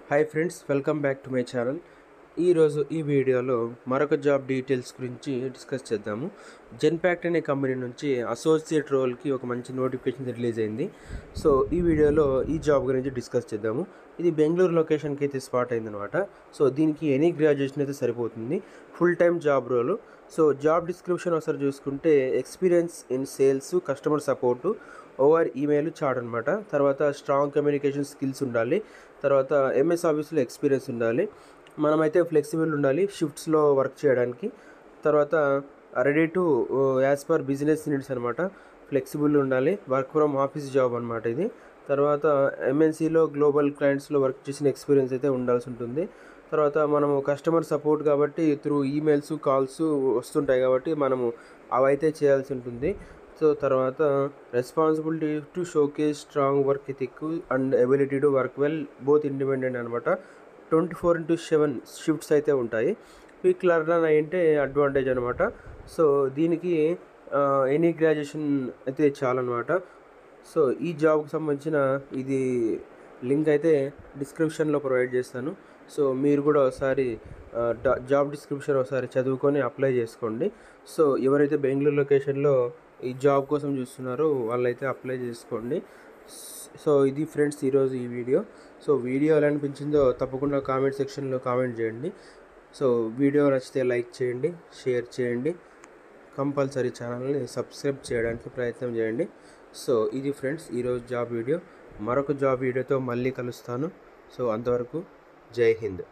Hi friends, welcome back to my channel. ఈరోజు ఈ వీడియోలో మరొక జాబ్ డీటెయిల్స్ గురించి డిస్కస్ చేద్దాము. జెన్పాక్ట్ అనే కంపెనీ నుంచి అసోసియేట్ రోల్కి ఒక మంచి నోటిఫికేషన్ రిలీజ్ అయింది. సో ఈ వీడియోలో ఈ జాబ్ గురించి డిస్కస్ చేద్దాము. ఇది బెంగళూరు లొకేషన్కి అయితే స్పాట్ అయిందనమాట. సో దీనికి ఎనీ గ్రాడ్యుయేషన్ అయితే సరిపోతుంది. Full time job role. So job description ఒకసారి చూసుకుంటే experience in sales, customer support, over email chat అనమాట. తర్వాత స్ట్రాంగ్ కమ్యూనికేషన్ స్కిల్స్ ఉండాలి. తర్వాత ఎంఎస్ ఆఫీస్లో ఎక్స్పీరియన్స్ ఉండాలి. మనమైతే ఫ్లెక్సిబుల్ ఉండాలి షిఫ్ట్స్లో వర్క్ చేయడానికి. తర్వాత ready to as per business needs అనమాట. ఫ్లెక్సిబుల్ ఉండాలి. వర్క్ ఫ్రమ్ ఆఫీస్ జాబ్ అనమాట ఇది. తర్వాత ఎంఎన్సీలో గ్లోబల్ క్లయింట్స్లో వర్క్ చేసిన ఎక్స్పీరియన్స్ అయితే ఉండాల్సి ఉంటుంది. తర్వాత మనము కస్టమర్ సపోర్ట్ కాబట్టి త్రూ ఈమెయిల్స్, కాల్స్ వస్తుంటాయి కాబట్టి మనము అవైతే చేయాల్సి ఉంటుంది. సో తర్వాత responsibility to showcase strong work ethic and ability to work well both independent అనమాట. 24/7 షిఫ్ట్స్ అయితే ఉంటాయి. క్విక్ లెర్నర్ అయితే అడ్వాంటేజ్ అనమాట. సో దీనికి ఎనీ గ్రాడ్యుయేషన్ అయితే చాలన్నమాట. సో ఈ జాబ్కి సంబంధించిన ఇది లింక్ అయితే డిస్క్రిప్షన్లో ప్రొవైడ్ చేస్తాను. సో మీరు కూడా ఒకసారి జాబ్ డిస్క్రిప్షన్ ఒకసారి చదువుకొని అప్లై చేసుకోండి. సో ఎవరైతే బెంగళూరు లొకేషన్లో ఈ జాబ్ కోసం చూస్తున్నారో వాళ్ళైతే అప్లై చేసుకోండి. సో ఇది ఫ్రెండ్స్ ఈరోజు ఈ వీడియో. సో వీడియో ఎలా అనిపించిందో తప్పకుండా కామెంట్ సెక్షన్లో కామెంట్ చేయండి. సో వీడియో నచ్చితే లైక్ చేయండి, షేర్ చేయండి. కంపల్సరీ ఛానల్ని సబ్స్క్రైబ్ చేయడానికి ప్రయత్నం చేయండి. సో ఇది ఫ్రెండ్స్ ఈరోజు జాబ్ వీడియో. మరొక జాబ్ వీడియోతో మళ్ళీ కలుస్తాను. సో అంతవరకు జై హింద్.